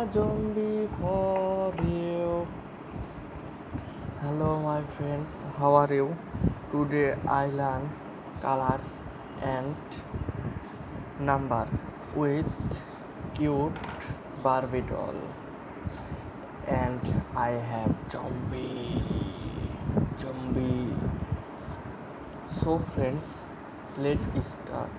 a zombie for you. Hello, my friends, how are you? Today I learn colors and number with cute Barbie doll, and I have zombie. So, friends, let's start.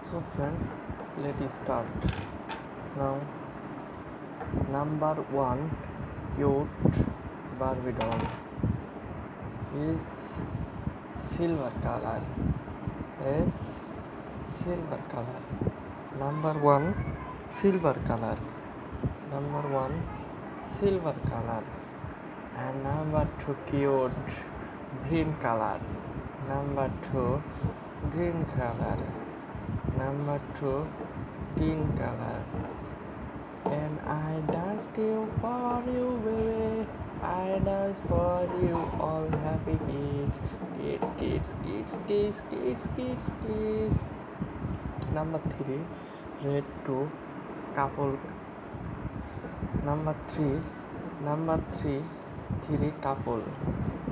So, friends, let's start. Now, number one, cute Barbie doll is silver color. Is silver color. Number one, silver color. Number one, silver color. And number two, cute green color. Number two, green color. Number two, green color. And I dance you for you, baby. I dance for you, all happy kids. Number three, red two, couple. Number three, three couple,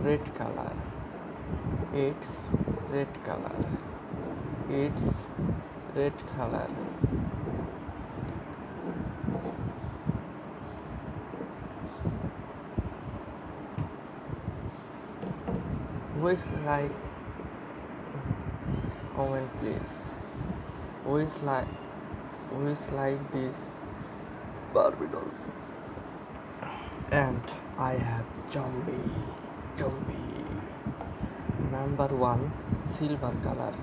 red color. It's red color. It's red color. Which like comment please. Which like this Barbie doll. And I have zombie. Number one, silver color.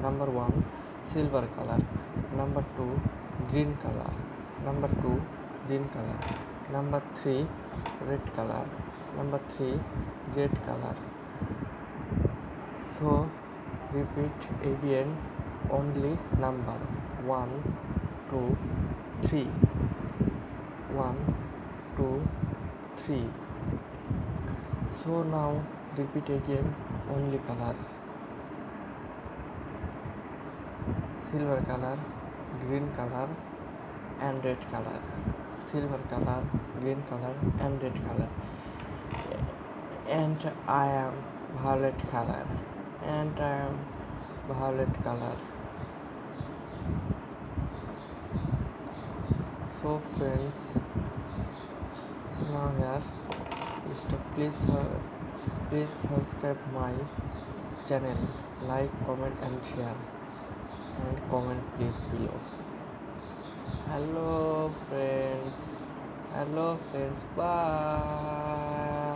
Number one, silver color. Number two, green color. Number two, green color. Number three, red color. Number three, red color. So repeat again only number 1, 2, 3. 1, 2, 3. So now repeat again only color. Silver color, green color and red color. Silver color, green color and red color. And I am violet color. And I am violet color. So friends, now here please subscribe my channel, like, comment and share, and comment please below. Hello friends, bye.